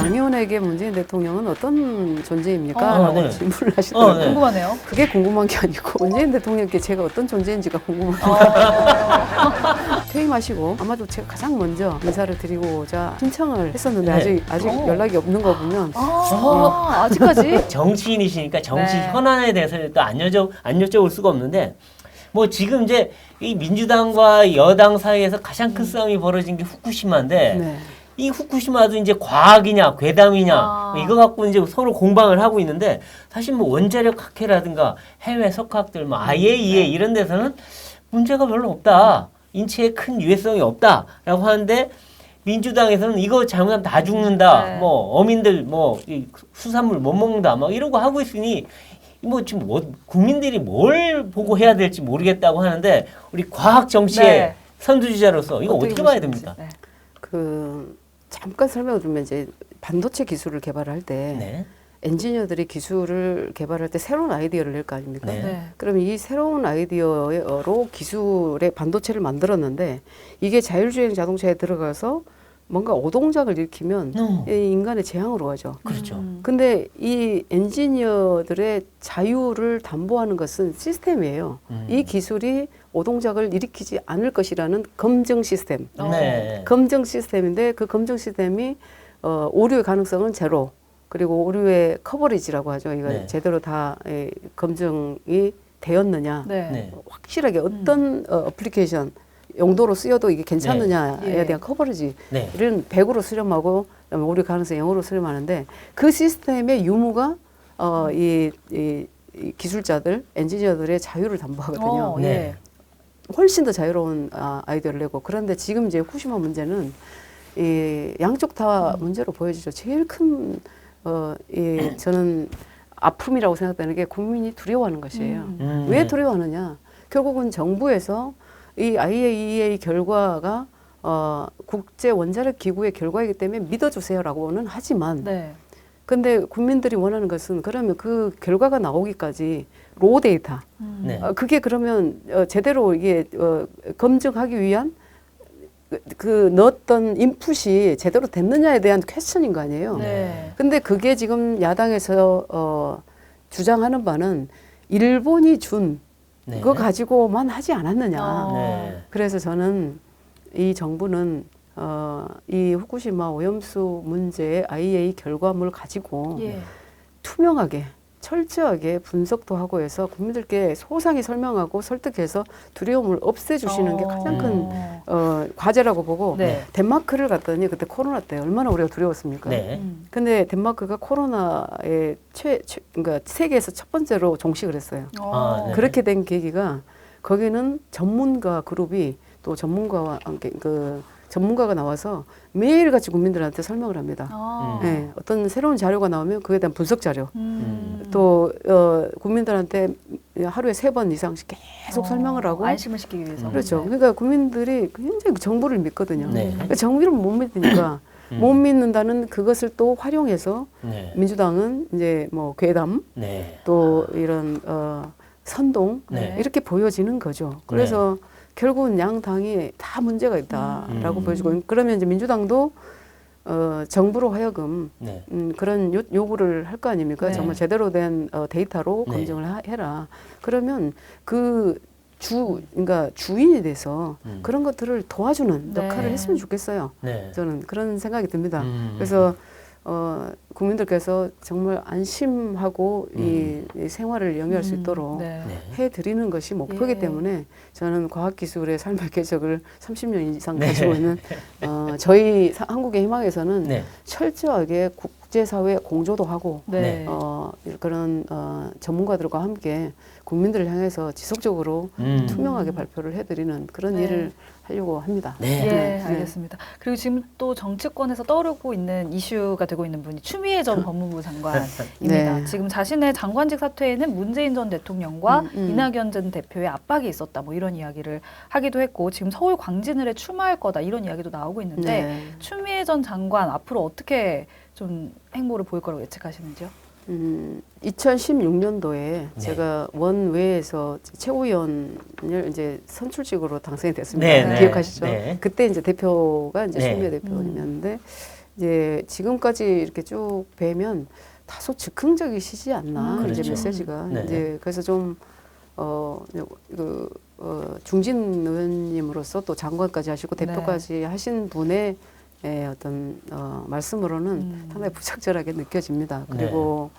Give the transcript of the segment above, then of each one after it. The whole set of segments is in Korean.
양의원에게 문재인 대통령은 어떤 존재입니까? 네. 질문을 하시더라고요. 네. 궁금하네요. 그게 궁금한 게 아니고 문재인 대통령께 제가 어떤 존재인지가 궁금합니다. 퇴임하시고 아마도 제가 가장 먼저 인사를 드리고자 신청을 했었는데 네. 아직 연락이 없는 거 보면 아직까지? 정치인이시니까 정치 네. 현안에 대해서는 또 안 여쭤볼 수가 없는데 뭐 지금 이제 이 민주당과 여당 사이에서 가장 큰 싸움이 벌어진 게 후쿠시마인데 네. 이 후쿠시마도 이제 과학이냐 괴담이냐 이거 갖고 이제 서로 공방을 하고 있는데 사실 뭐 원자력 학회라든가 해외 석학들 뭐 IAEA 이런 데서는 문제가 별로 없다. 인체에 큰 유해성이 없다라고 하는데 민주당에서는 이거 잘못하면 다 죽는다. 네. 뭐 어민들 뭐 이 수산물 못 먹는다. 막 이러고 하고 있으니 뭐 지금 국민들이 뭘 보고 해야 될지 모르겠다고 하는데 우리 과학 정치의 네. 선두주자로서 이거 어떻게 봐야 보시는지. 됩니까? 네. 잠깐 설명을 주면 이제 반도체 기술을 개발할 때 네. 엔지니어들이 기술을 개발할 때 새로운 아이디어를 낼 거 아닙니까? 네. 네. 그럼 이 새로운 아이디어로 기술의 반도체를 만들었는데 이게 자율주행 자동차에 들어가서 뭔가 오동작을 일으키면 이 인간의 재앙으로 가죠. 그렇죠. 근데 이 엔지니어들의 자유를 담보하는 것은 시스템이에요. 이 기술이 오동작을 일으키지 않을 것이라는 검증 시스템. 네. 검증 시스템인데 그 검증 시스템이 오류의 가능성은 제로. 그리고 오류의 커버리지라고 하죠. 이거 네. 제대로 다 검증이 되었느냐. 네. 네. 확실하게 어떤 어플리케이션 용도로 쓰여도 이게 괜찮느냐에 네. 대한 커버리지를 네. 100으로 수렴하고 그다음에 오류 가능성 0으로 수렴하는데 그 시스템의 유무가 이 기술자들, 엔지니어들의 자유를 담보하거든요. 네. 훨씬 더 자유로운 아이디어를 내고 그런데 지금 이제 후쿠시마 문제는 이 양쪽 다 문제로 보여지죠. 제일 큰 저는 아픔이라고 생각되는 게 국민이 두려워하는 것이에요. 왜 두려워하느냐? 결국은 정부에서 이 IAEA 결과가 국제 원자력 기구의 결과이기 때문에 믿어주세요라고는 하지만, 네. 근데 국민들이 원하는 것은 그러면 그 결과가 나오기까지 로 데이터, 네. 그게 그러면 제대로 이게 검증하기 위한 그 넣었던 인풋이 제대로 됐느냐에 대한 퀘스천인 거 아니에요. 네. 근데 그게 지금 야당에서 주장하는 바는 일본이 준 네. 그거 가지고만 하지 않았느냐. 네. 그래서 저는 이 정부는 이 후쿠시마 오염수 문제의 IAEA 결과물을 가지고 예. 투명하게 철저하게 분석도 하고 해서 국민들께 소상히 설명하고 설득해서 두려움을 없애주시는 게 가장 큰 과제라고 보고 네. 덴마크를 갔더니 그때 코로나 때 얼마나 우리가 두려웠습니까? 네. 근데 덴마크가 코로나에 그러니까 세계에서 첫 번째로 종식을 했어요. 네. 그렇게 된 계기가 거기는 전문가 그룹이 또 전문가와 함께 전문가가 나와서 매일같이 국민들한테 설명을 합니다. 네, 어떤 새로운 자료가 나오면 그에 대한 분석 자료 또 국민들한테 하루에 3번 이상씩 계속 설명을 하고 안심을 시키기 위해서. 그렇죠. 네. 그러니까 국민들이 굉장히 정부를 믿거든요. 네. 그러니까 정부를 못 믿으니까 못 믿는다는 그것을 또 활용해서 네. 민주당은 이제 뭐 괴담 네. 또 이런 선동 네. 이렇게 보여지는 거죠. 그래서 결국은 양 당이 다 문제가 있다라고 보여지고 그러면 이제 민주당도 정부로 하여금 네. 그런 요구를 할 거 아닙니까? 네. 정말 제대로 된 데이터로 네. 검증을 해라. 그러면 그러니까 주인이 돼서 그런 것들을 도와주는 네. 역할을 했으면 좋겠어요. 네. 저는 그런 생각이 듭니다. 그래서 국민들께서 정말 안심하고 이 생활을 영위할 수 있도록 네. 해드리는 것이 목표이기 예. 때문에 저는 과학기술의 삶의 궤적을 30년 이상 네. 가지고 있는 저희 한국의 희망에서는 네. 철저하게 국제사회 공조도 하고 네. 그런 전문가들과 함께 국민들을 향해서 지속적으로 투명하게 발표를 해드리는 그런 네. 일을 하려고 합니다. 네. 예, 알겠습니다. 그리고 지금 또 정치권에서 떠오르고 있는 이슈가 되고 있는 분이 추미애 전 법무부 장관입니다. 네. 지금 자신의 장관직 사퇴에는 문재인 전 대통령과 이낙연 전 대표의 압박이 있었다. 뭐 이런 이야기를 하기도 했고 지금 서울 광진을에 출마할 거다 이런 이야기도 나오고 있는데 네. 추미애 전 장관 앞으로 어떻게 좀 행보를 보일 거라고 예측하시는지요? 2016년도에 제가 원외에서 최고위원을 이제 선출직으로 당선이 됐습니다. 네, 네. 기억하시죠? 네. 그때 이제 대표가 이제 네. 추미애 대표님이었는데 이제 지금까지 이렇게 쭉 뵈면 다소 즉흥적이시지 않나 이제 그렇죠. 메시지가 네. 이제 그래서 좀 중진 의원님으로서 또 장관까지 하시고 네. 대표까지 하신 분의 어떤 말씀으로는 상당히 부적절하게 느껴집니다. 그리고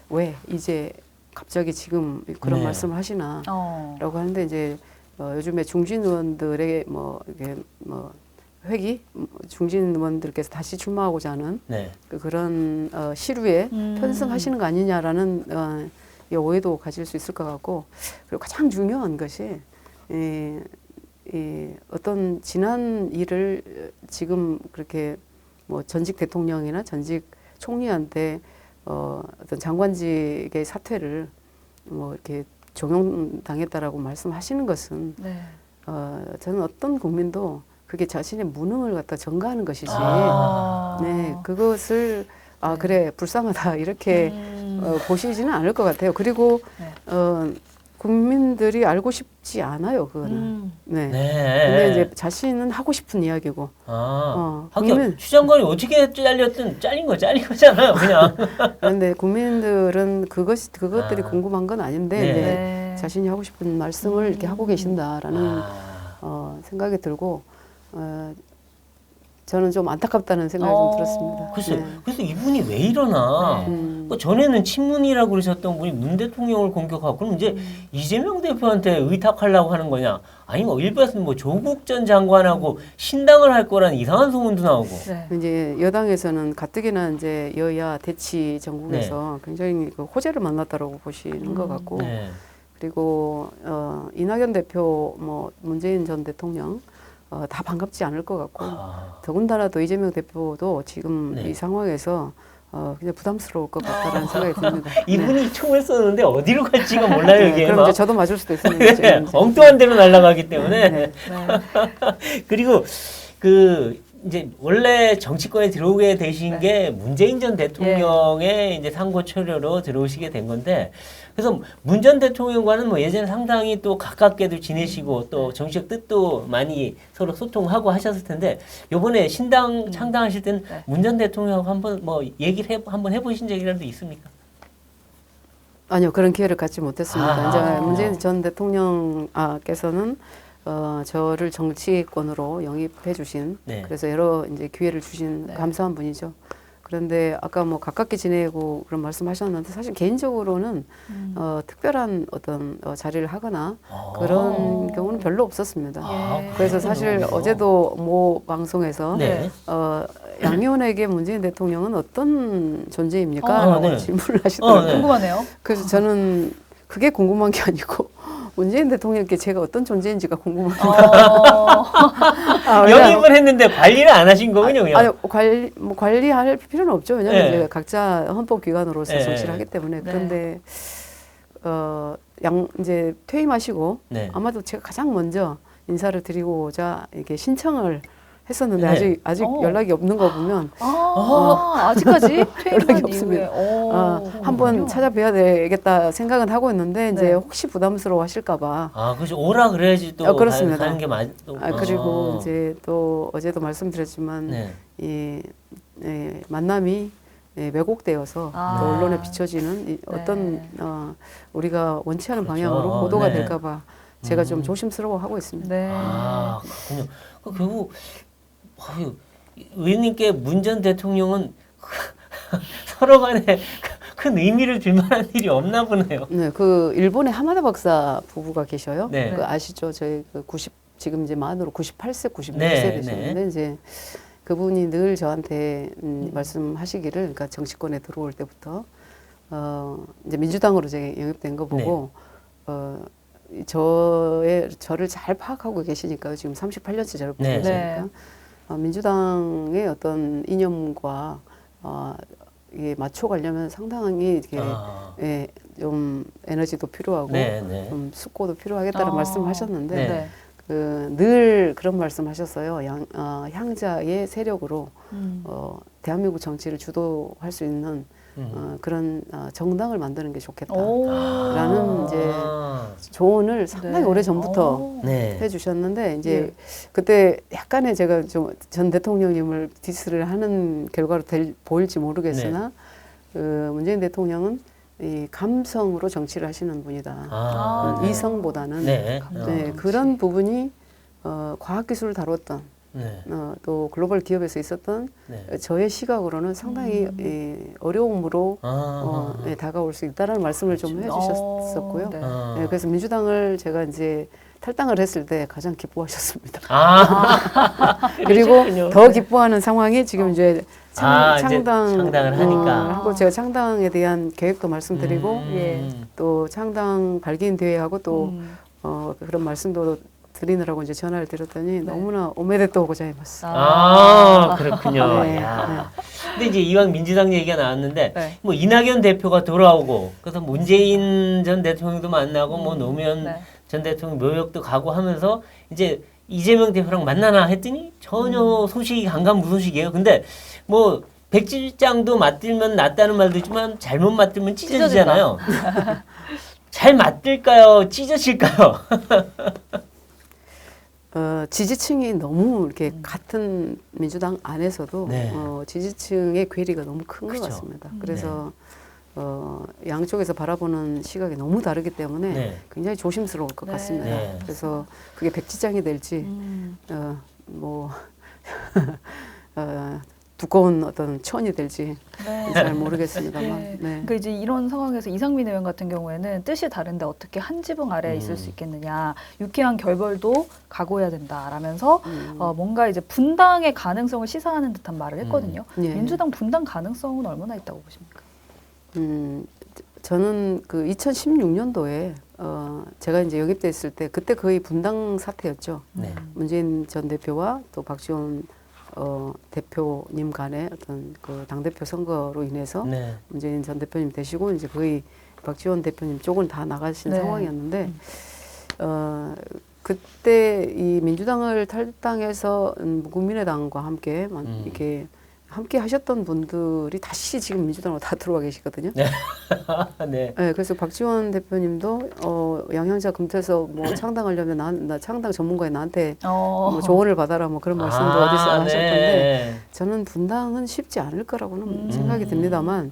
왜 이제 갑자기 지금 그런 네. 말씀을 하시나? 어. 라고 하는데 이제 요즘에 중진 의원들의 뭐 이게 뭐 회기 중진 의원들께서 다시 출마하고자 하는 네. 그런 시류에 편승하시는 거 아니냐라는 이 오해도 가질 수 있을 것 같고 그리고 가장 중요한 것이 이 어떤 지난 일을 지금 그렇게 뭐 전직 대통령이나 전직 총리한테 어떤 장관직의 사퇴를 뭐 이렇게 종용당했다라고 말씀하시는 것은 네. 저는 어떤 국민도 그게 자신의 무능을 갖다 전가하는 것이지. 아. 네, 그것을 네. 그래 불쌍하다 이렇게 보시지는 않을 것 같아요. 그리고 네. 국민들이 알고 싶지 않아요, 그거는. 네. 네. 근데 이제 자신은 하고 싶은 이야기고. 하긴 국민- 추 장관이 어떻게 잘렸든 잘린 거잖아요, 그냥. 그런데 국민들은 그것들이 아. 궁금한 건 아닌데 네. 이제 네. 자신이 하고 싶은 말씀을 이렇게 하고 계신다라는 생각이 들고 저는 좀 안타깝다는 생각이 좀 들었습니다. 글쎄, 네. 그래서 이분이 왜 이러나. 네. 그 전에는 친문이라고 그러셨던 분이 문 대통령을 공격하고 그럼 이제 이재명 대표한테 의탁하려고 하는 거냐? 아니 뭐 일부에서는 뭐 조국 전 장관하고 신당을 할 거라는 이상한 소문도 나오고. 네. 이제 여당에서는 가뜩이나 이제 여야 대치 전국에서 굉장히 그 호재를 만났다라고 보시는 것 같고 네. 그리고 이낙연 대표, 뭐 문재인 전 대통령 다 반갑지 않을 것 같고 더군다나 또 이재명 대표도 지금 네. 이 상황에서 그냥 부담스러울 것 같다라는 생각이 듭니다. 이분이 총을 쏘는데 어디로 갈지가 몰라요 이게. 그럼 막. 이제 저도 맞을 수도 있습니다. 지금 이제. 엉뚱한 데로 날아가기 때문에. 네. 그리고 그 이제 원래 정치권에 들어오게 되신 게 문재인 전 대통령의 이제 상고 초려로 들어오시게 된 건데 그래서 문 전 대통령과는 뭐 예전에 상당히 또 가깝게도 지내시고 또 정치적 뜻도 많이 서로 소통하고 하셨을 텐데 요번에 신당 창당하실 때는 네. 문 전 대통령하고 한번 뭐 얘기를 한번 해보신 적이라도 있습니까? 아니요, 그런 기회를 갖지 못했습니다. 아. 이제 문재인 전 대통령께서는 저를 정치권으로 영입해 주신 네. 그래서 여러 이제 기회를 주신 네. 감사한 분이죠. 그런데 아까 뭐 가깝게 지내고 그런 말씀하셨는데 사실 개인적으로는 특별한 어떤 자리를 하거나 그런 경우는 별로 없었습니다. 예. 그래서 사실 그렇군요. 어제도 모 방송에서 네. 양의원에게 문재인 대통령은 어떤 존재입니까? 라고 네. 질문을 하시더라고요. 네. 궁금하네요. 그래서 저는 그게 궁금한 게 아니고 문재인 대통령께 제가 어떤 존재인지가 궁금합니다. 영입을 했는데 관리를 안 하신 거군요, 그냥. 아니 관리할 필요는 없죠. 왜냐하면 네. 이제 각자 헌법기관으로서 네. 정치를 하기 때문에 네. 그런데 이제 퇴임하시고 네. 아마도 제가 가장 먼저 인사를 드리고자 이렇게 신청을 했었는데 네. 아직 오. 연락이 없는 거 보면 아직까지 퇴임한 연락이 이후에 없습니다. 한번 그렇군요. 찾아뵈야 되겠다 생각은 하고 있는데 이제 네. 혹시 부담스러워 하실까봐 그렇죠. 오라 그래야지 또 그렇습니다. 가는 게 맞. 또. 그리고 이제 또 어제도 말씀드렸지만 네. 이 만남이 왜곡되어서 또 언론에 비춰지는 어떤 우리가 원치 않은 그렇죠. 방향으로 보도가 네. 될까봐 제가 좀 조심스러워하고 있습니다. 네. 그렇군요. 결국 의원님께 문 전 대통령은 서로 간에 큰 의미를 줄 만한 일이 없나 보네요. 네, 그 일본의 하마다 박사 부부가 계셔요. 네. 그 아시죠? 저희 그 지금 이제 만으로 98세, 96세 네, 되시는데 네. 이제 그분이 늘 저한테 말씀하시기를, 그러니까 정치권에 들어올 때부터 이제 민주당으로 제가 영입된 거 보고 저를 잘 파악하고 계시니까요. 지금 38년째 저를 보고 네. 계시니까 민주당의 어떤 이념과 이게 맞춰가려면 상당히 이렇게 좀 에너지도 필요하고 네, 네. 좀 숙고도 필요하겠다는 말씀을 하셨는데 네. 늘 그런 말씀하셨어요. 향자의 세력으로 대한민국 정치를 주도할 수 있는 그런 정당을 만드는 게 좋겠다라는 이제 조언을 상당히 오래 전부터 네. 해주셨는데 이제 그때 약간의 제가 좀 전 대통령님을 디스를 하는 결과로 보일지 모르겠으나 문재인 대통령은 이 감성으로 정치를 하시는 분이다. 네. 이성보다는 네. 네, 그런 부분이 과학기술을 다뤘던 네. 또 글로벌 기업에서 있었던 네. 저의 시각으로는 상당히 어려움으로 다가올 수 있다라는 말씀을 좀 해주셨었고요. 네. 네, 그래서 민주당을 제가 이제 탈당을 했을 때 가장 기뻐하셨습니다. 그리고 그러셨군요. 더 기뻐하는 상황이 지금 이제 이제 창당 창당을 하니까. 하고 제가 창당에 대한 계획도 말씀드리고 또 창당 발기인 대회하고 또 그런 말씀도 드리느라고 이제 전화를 드렸더니 너무나 오메데또 고자이마스. 그렇군요. 네, 야. 근데 이제 이왕 민주당 얘기가 나왔는데 네. 뭐 이낙연 대표가 돌아오고 그래서 문재인 전 대통령도 만나고 뭐 노무현 네. 전 대통령 묘역도 가고 하면서 이제 이재명 대표랑 만나나 했더니 전혀 소식이 강간무소식이에요. 근데 뭐 백지장도 맞들면 낫다는 말도 있지만 잘못 맞들면 찢어지잖아요. 잘 맞들까요? 찢어질까요? 지지층이 너무 이렇게 같은 민주당 안에서도 네. 지지층의 괴리가 너무 큰 것 그쵸. 같습니다. 그래서 양쪽에서 바라보는 시각이 너무 다르기 때문에 네. 굉장히 조심스러울 것 네. 같습니다. 네. 그래서 그게 백지장이 될지 뭐 두꺼운 어떤 천이 될지 네. 잘 모르겠습니다만. 예. 네. 그러니까 이제 이런 상황에서 이상민 의원 같은 경우에는 뜻이 다른데 어떻게 한 지붕 아래에 있을 수 있겠느냐. 유쾌한 결벌도 각오해야 된다라면서 뭔가 이제 분당의 가능성을 시사하는 듯한 말을 했거든요. 예. 민주당 분당 가능성은 얼마나 있다고 보십니까? 저는 그 2016년도에 제가 이제 영입됐을 때 그때 거의 분당 사태였죠. 네. 문재인 전 대표와 또 박지원 대표님 간의 어떤 그 당대표 선거로 인해서 네. 문재인 전 대표님 되시고 이제 거의 박지원 대표님 쪽은 다 나가신 네. 상황이었는데 그때 이 민주당을 탈당해서 국민의당과 함께 이렇게 함께 하셨던 분들이 다시 지금 민주당으로 다 들어와 계시거든요. 네. 네, 그래서 박지원 대표님도 양향자 검토해서 뭐 창당하려면 나 창당 전문가에 나한테 뭐 조언을 받아라 뭐 그런 말씀도 어디서 하셨던데 네. 저는 분당은 쉽지 않을 거라고는 생각이 듭니다만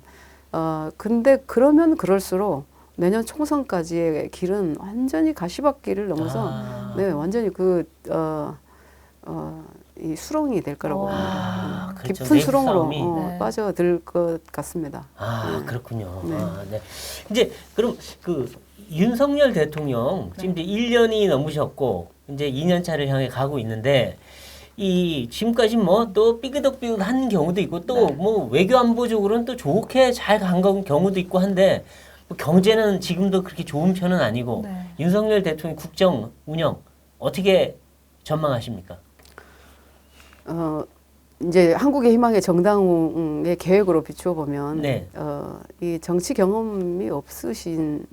근데 그러면 그럴수록 내년 총선까지의 길은 완전히 가시밭길을 넘어서 네 완전히 이 수렁이 될 거라고 봅니다. 그렇죠. 깊은 수렁으로 네. 빠져들 것 같습니다. 네. 그렇군요. 네. 네. 이제 그럼 그 윤석열 대통령 지금 이제 1년이 넘으셨고 이제 2년 차를 향해 가고 있는데 이 지금까지 뭐 또 삐그덕삐그덕한 경우도 있고 또 뭐 외교 안보적으로는 또 좋게 잘 간 경우도 있고 한데 뭐 경제는 지금도 그렇게 좋은 편은 아니고 윤석열 대통령 국정 운영 어떻게 전망하십니까? 이제 한국의 희망의 정당의 계획으로 비추어 보면 네. 이 정치 경험이 없으신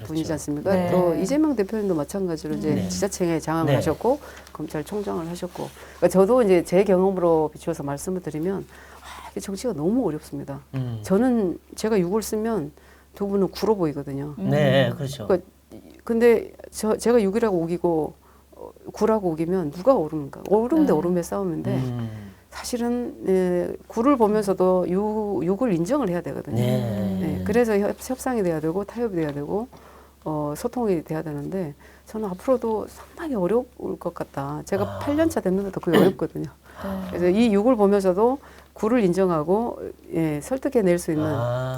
분이지 않습니까? 네. 또 이재명 대표님도 마찬가지로 이제 네. 지자체에 장악을 네. 하셨고 검찰총장을 하셨고 그러니까 저도 이제 제 경험으로 비추어서 말씀을 드리면 이 정치가 너무 어렵습니다. 저는 제가 6을 쓰면 두 분은 9로 보이거든요. 네, 그렇죠. 그러니까 근데 제가 6이라고 우기고 9라고 우기면 누가 오릅니까? 오름 대 오름의 싸움인데 사실은 9를 보면서도 6을 인정을 해야 되거든요. 네, 그래서 협상이 돼야 되고 타협이 돼야 되고 소통이 돼야 되는데 저는 앞으로도 상당히 어려울 것 같다. 제가 8년 차 됐는데도 그게 어렵거든요. 그래서 이 6을 보면서도 9를 인정하고 설득해낼 수 있는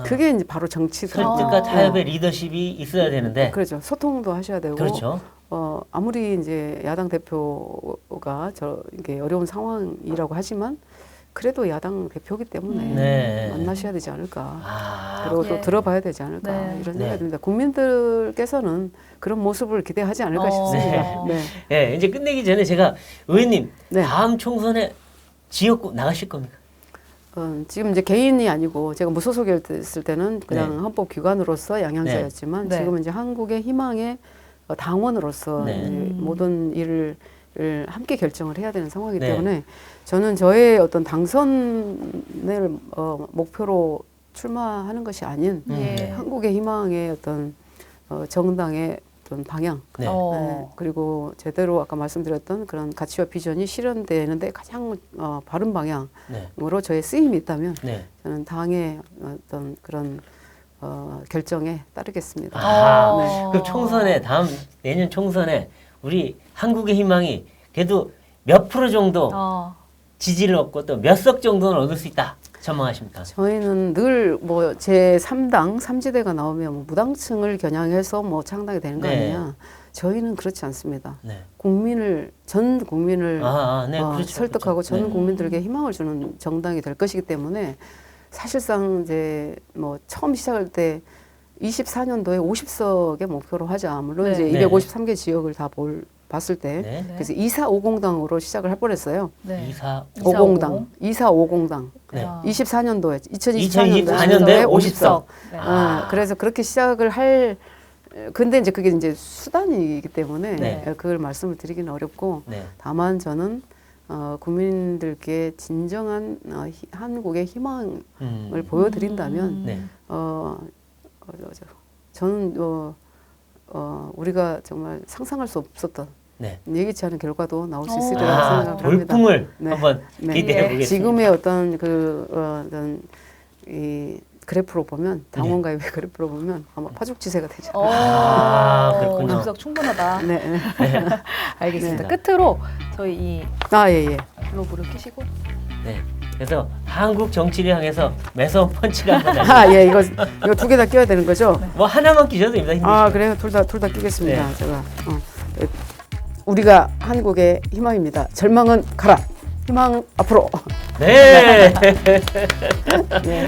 그게 이제 바로 정치 설득과 타협의 리더십이 있어야 되는데 그렇죠. 소통도 하셔야 되고 그렇죠. 아무리 이제 야당 대표가 이게 어려운 상황이라고 하지만 그래도 야당 대표기 때문에 만나셔야 되지 않을까. 그리고 또 들어봐야 되지 않을까. 이런 생각이 듭니다. 국민들께서는 그런 모습을 기대하지 않을까 싶습니다. 네, 이제 끝내기 전에 제가 의원님 네. 다음 총선에 지역구 나가실 겁니까? 지금 이제 개인이 아니고 제가 무소속이었을 때는 그냥 헌법기관으로서 양향자였지만 지금은 이제 한국의 희망의 당원으로서 네. 이제 모든 일을 함께 결정을 해야 되는 상황이기 네. 때문에 저는 저의 어떤 당선을 목표로 출마하는 것이 아닌 예. 한국의 희망의 어떤 정당의 어떤 방향 네. 네, 그리고 제대로 아까 말씀드렸던 그런 가치와 비전이 실현되는데 가장 바른 방향으로 네. 저의 쓰임이 있다면 네. 저는 당의 어떤 그런 결정에 따르겠습니다. 아, 네. 그럼 총선에 내년 총선에 우리 한국의 희망이 그래도 몇 프로 정도 지지를 얻고 또 몇 석 정도는 얻을 수 있다 전망하십니까? 저희는 늘 뭐 제3당 삼지대가 나오면 뭐 무당층을 겨냥해서 뭐 창당이 되는 거 네. 아니냐? 저희는 그렇지 않습니다. 네. 전 국민을 네, 그렇죠, 설득하고 그렇죠. 전 네. 국민들에게 희망을 주는 정당이 될 것이기 때문에 사실상 이제 뭐 처음 시작할 때 24년도에 50석의 목표로 하자. 물론 네. 이제 네. 253개 지역을 다 봤을 때 네. 그래서 2450당으로 시작을 할 뻔했어요. 네. 50당, 2450당. 네. 24년도에 2024년도에 2024년도에 50석. 네. 그래서 그렇게 시작을 근데 이제 그게 이제 수단이기 때문에 네. 그걸 말씀을 드리기는 어렵고 네. 다만 다만 저는 국민들께 진정한 한국의 희망을 보여드린다면 네. 저는 우리가 정말 상상할 수 없었던 네. 예기치 않은 결과도 나올 수 있을 거라고 생각을 합니다. 돌풍을 네. 한번 네. 기대해 보겠습니다. 지금의 어떤 어떤 이 그래프로 보면 당원 가입의 그래프로 보면 아마 파죽지세가 되지 않을까. 그렇군요. 50석 충분하다. 네. 알겠습니다. 네. 끝으로 저희 이 예. 글로브를 켜시고 네. 그래서 한국 정치를 향해서 매서운 펀치를 한번 날려. 예, 이거 두 개 다 끼워야 되는 거죠? 뭐 하나만 끼셔도 됩니다. 힘드시면. 그래요. 둘 다 끼겠습니다. 네. 제가 우리가 한국의 희망입니다. 절망은 가라. 희망 앞으로. 네. 네.